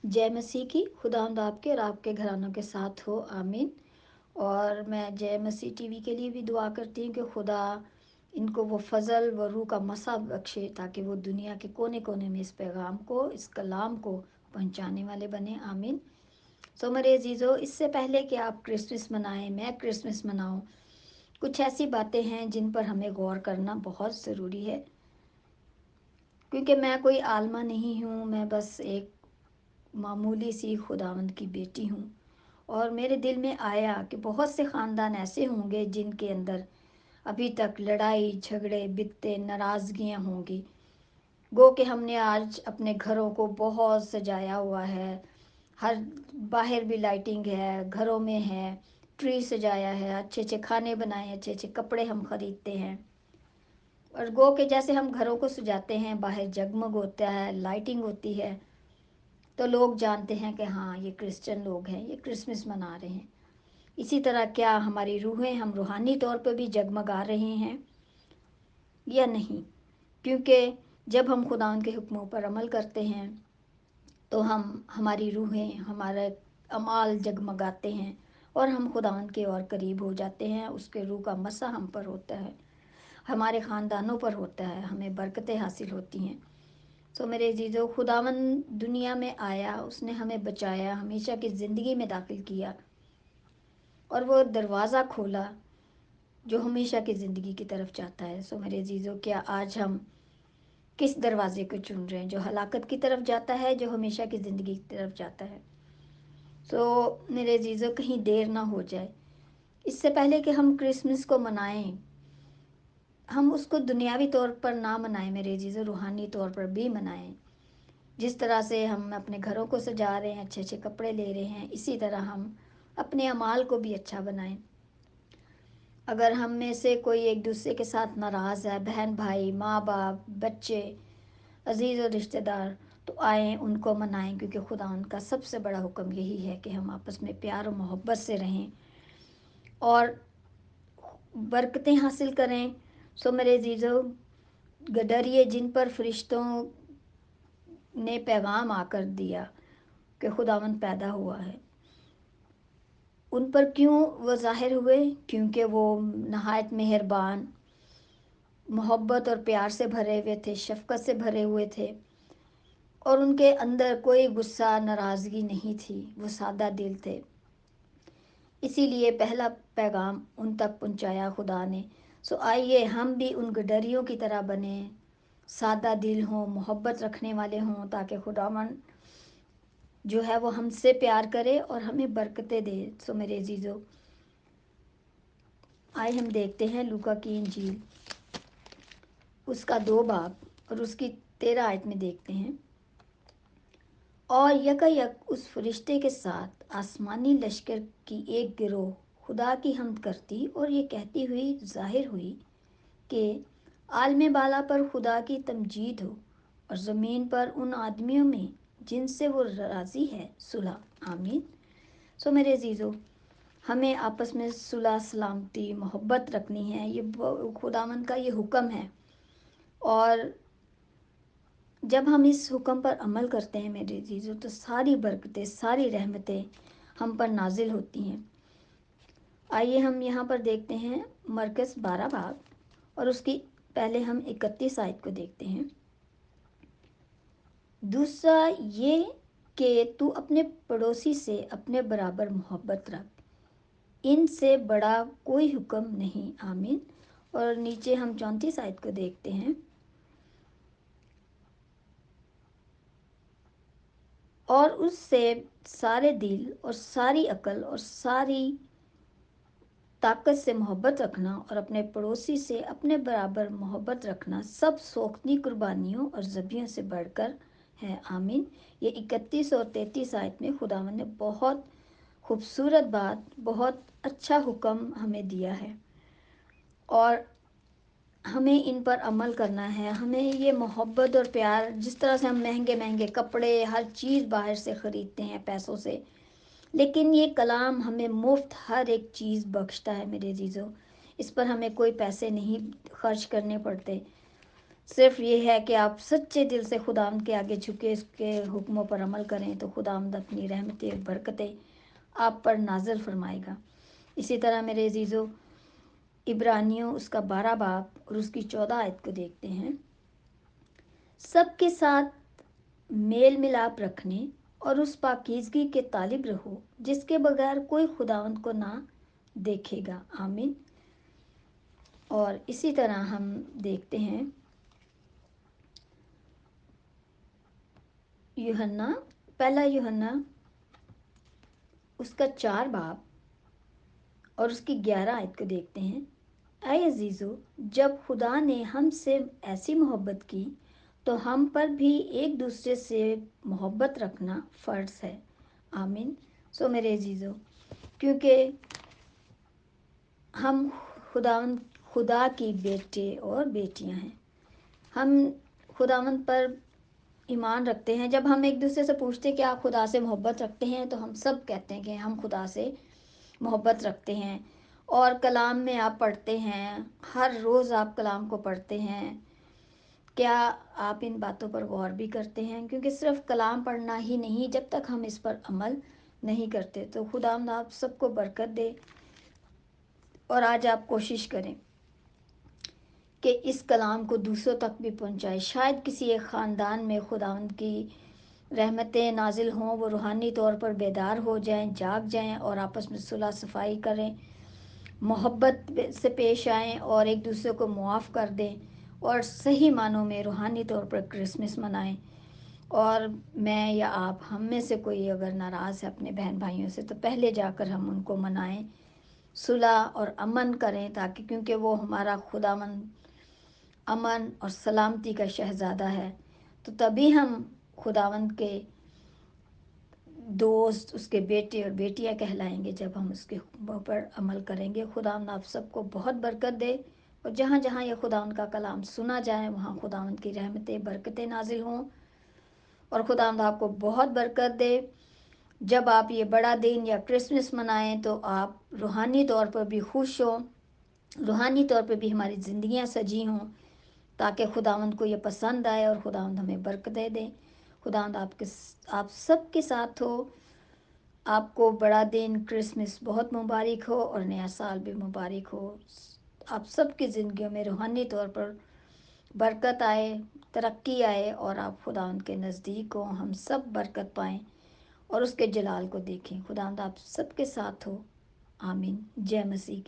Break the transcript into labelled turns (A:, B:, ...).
A: जय मसीह की। खुदावंद आपके और आपके घरानों के साथ हो, आमीन। और मैं जय मसीह टीवी के लिए भी दुआ करती हूँ कि खुदा इनको वो फजल व रूह का मसा बख्शे, ताकि वो दुनिया के कोने कोने में इस पैगाम को, इस कलाम को पहुँचाने वाले बने, आमीन। सो मेरे अजीज़ो, इससे पहले कि आप क्रिसमस मनाएं, मैं क्रिसमस मनाऊं, कुछ ऐसी बातें हैं जिन पर हमें गौर करना बहुत ज़रूरी है। क्योंकि मैं कोई आलमा नहीं हूँ, मैं बस एक मामूली सी खुदावंद की बेटी हूँ। और मेरे दिल में आया कि बहुत से ख़ानदान ऐसे होंगे जिनके अंदर अभी तक लड़ाई झगड़े बित्ते नाराज़गियाँ होंगी। गो कि हमने आज अपने घरों को बहुत सजाया हुआ है, हर बाहर भी लाइटिंग है, घरों में है, ट्री सजाया है, अच्छे अच्छे खाने बनाए, अच्छे अच्छे कपड़े हम ख़रीदते हैं। और गो के जैसे हम घरों को सजाते हैं, बाहर जगमग होता है, लाइटिंग होती है, तो लोग जानते हैं कि हाँ, ये क्रिश्चियन लोग हैं, ये क्रिसमस मना रहे हैं। इसी तरह क्या हमारी रूहें, हम रूहानी तौर पर भी जगमगा रहे हैं या नहीं? क्योंकि जब हम खुदा के हुक्मों पर अमल करते हैं तो हमारी रूहें, हमारे अमाल जगमगाते हैं और हम खुदावंद के और करीब हो जाते हैं। उसके रूह का मसा हम पर होता है, हमारे ख़ानदानों पर होता है, हमें बरकतें हासिल होती हैं। सो मेरे अजीज़ों, खुदावंद दुनिया में आया, उसने हमें बचाया, हमेशा की ज़िंदगी में दाखिल किया और वो दरवाज़ा खोला जो हमेशा की ज़िंदगी की तरफ जाता है। सो मेरे अजीज़ों, क्या आज हम किस दरवाज़े को चुन रहे हैं, जो हलाकत की तरफ जाता है, जो हमेशा की ज़िंदगी की तरफ जाता है? सो मेरे अजीज़ों, कहीं देर ना हो जाए। इससे पहले कि हम क्रिसमस को मनाएं, हम उसको दुनियावी तौर पर ना मनाएं मेरे अजीज़ों, रूहानी तौर पर भी मनाएं। जिस तरह से हम अपने घरों को सजा रहे हैं, अच्छे अच्छे कपड़े ले रहे हैं, इसी तरह हम अपने अमाल को भी अच्छा बनाएं। अगर हम में से कोई एक दूसरे के साथ नाराज़ है, बहन भाई, माँ बाप, बच्चे, अजीज़ और रिश्तेदार, तो आएँ उनको मनाएं, क्योंकि खुदा उनका सबसे बड़ा हुक्म यही है कि हम आपस में प्यार और मोहब्बत से रहें और बरकतें हासिल करें। सो मेरे अजीज़ों, डरिए जिन पर फरिश्तों ने पैगाम आकर दिया कि खुदावंद पैदा हुआ है। उन पर क्यों वो ज़ाहिर हुए? क्योंकि वो नहायत मेहरबान, मोहब्बत और प्यार से भरे हुए थे, शफ़क़त से भरे हुए थे और उनके अंदर कोई गुस्सा नाराज़गी नहीं थी, वो सादा दिल थे। इसीलिए पहला पैगाम उन तक पहुंचाया खुदा ने। सो आइए हम भी उन गडरियों की तरह बने, सादा दिल हों, मोहब्बत रखने वाले हों, ताकि खुदावन जो है वो हमसे प्यार करे और हमें बरकतें दे। सो मेरे अजीज़ों, आइए हम देखते हैं लूका की इंजील, उसका 2 बाब और उसकी 13 आयत में देखते हैं। और यकायक उस फरिश्ते के साथ आसमानी लश्कर की एक गिरोह खुदा की हमद करती और ये कहती हुई जाहिर हुई कि आलम बाला पर खुदा की तमजीद हो और ज़मीन पर उन आदमियों में जिनसे वो राज़ी है सुलह, आमीन। सो मेरे अजीज़ों, हमें आपस में सुलह सलामती मोहब्बत रखनी है, ये खुदावंद का ये हुक्म है। और जब हम इस हुक्म पर अमल करते हैं मेरे अजीज़ों, तो सारी बरकतें, सारी रहमतें हम पर नाजिल होती हैं। आइए हम यहाँ पर देखते हैं मरकस 12 बाब और उसकी पहले हम 31 आयत को देखते हैं। दूसरा ये कि तू अपने पड़ोसी से अपने बराबर मोहब्बत रख, इनसे बड़ा कोई हुक्म नहीं, आमीन। और नीचे हम 34 आयत को देखते हैं। और उससे सारे दिल और सारी अकल और सारी ताकत से मोहब्बत रखना और अपने पड़ोसी से अपने बराबर मोहब्बत रखना सब सोख्ती कुर्बानियों और ज़बियों से बढ़कर है, आमीन। ये 31 और 33 आयत में खुदावंद ने बहुत खूबसूरत बात, बहुत अच्छा हुक्म हमें दिया है और हमें इन पर अमल करना है। हमें ये मोहब्बत और प्यार, जिस तरह से हम महंगे महंगे कपड़े, हर चीज़ बाहर से ख़रीदते हैं पैसों से, लेकिन ये कलाम हमें मुफ्त हर एक चीज़ बख्शता है मेरे अजीज़ों। इस पर हमें कोई पैसे नहीं खर्च करने पड़ते। صرف یہ ہے کہ آپ سچے دل سے خداوند کے آگے جھکے اس کے حکموں پر عمل کریں تو خداوند اپنی رحمتیں اور برکتیں آپ پر نازل فرمائے گا۔ اسی طرح میرے عزیزو، عبرانیوں اس کا 12 باب اور اس کی 14 آیت کو دیکھتے ہیں۔ سب کے ساتھ میل ملاپ رکھنے اور اس پاکیزگی کے طالب رہو جس کے بغیر کوئی خداوند کو نہ دیکھے گا، آمین۔ اور اسی طرح ہم دیکھتے ہیں یوحنا، پہلا یوحنا اس کا 4 باب اور اس کی 11 آیت کو دیکھتے ہیں۔ اے عزیزو، جب خدا نے ہم سے ایسی محبت کی تو ہم پر بھی ایک دوسرے سے محبت رکھنا فرض ہے، آمین۔ میرے عزیزو، کیونکہ ہم خدا کی بیٹے اور بیٹیاں ہیں، ہم خداوند پر ایمان رکھتے ہیں۔ جب ہم ایک دوسرے سے پوچھتے کہ آپ خدا سے محبت رکھتے ہیں تو ہم سب کہتے ہیں کہ ہم خدا سے محبت رکھتے ہیں۔ اور کلام میں آپ پڑھتے ہیں، ہر روز آپ کلام کو پڑھتے ہیں، کیا آپ ان باتوں پر غور بھی کرتے ہیں؟ کیونکہ صرف کلام پڑھنا ہی نہیں، جب تک ہم اس پر عمل نہیں کرتے تو خداوند آپ سب کو برکت دے۔ اور آج آپ کوشش کریں کہ اس کلام کو دوسروں تک بھی پہنچائے۔ شاید کسی ایک خاندان میں خداوند کی رحمتیں نازل ہوں، وہ روحانی طور پر بیدار ہو جائیں، جاگ جائیں اور آپس میں صلح صفائی کریں، محبت سے پیش آئیں اور ایک دوسرے کو معاف کر دیں اور صحیح معنوں میں روحانی طور پر کرسمس منائیں۔ اور میں یا آپ ہم میں سے کوئی اگر ناراض ہے اپنے بہن بھائیوں سے تو پہلے جا کر ہم ان کو منائیں، صلح اور امن کریں، تاکہ کیونکہ وہ ہمارا خداوند امن اور سلامتی کا شہزادہ ہے، تو تبھی ہم خداوند کے دوست، اس کے بیٹے اور بیٹیاں کہلائیں گے جب ہم اس کے حکموں پر عمل کریں گے۔ خداوند آپ سب کو بہت برکت دے، اور جہاں جہاں یہ خداوند کا کلام سنا جائے وہاں خداوند کی رحمتیں برکتیں نازل ہوں، اور خداوند آپ کو بہت برکت دے۔ جب آپ یہ بڑا دن یا کرسمس منائیں تو آپ روحانی طور پر بھی خوش ہوں، روحانی طور پہ بھی ہماری زندگیاں سجی ہوں، تاکہ خداوند کو یہ پسند آئے اور خداوند ہمیں برکتیں دے۔ خداوند آپ سب کے ساتھ ہو۔ آپ کو بڑا دن کرسمس بہت مبارک ہو اور نیا سال بھی مبارک ہو۔ آپ سب کی زندگیوں میں روحانی طور پر برکت آئے، ترقی آئے، اور آپ خداوند کے نزدیک ہوں، ہم سب برکت پائیں اور اس کے جلال کو دیکھیں۔ خداوند آپ سب کے ساتھ ہو، آمین۔ جے مسیح کی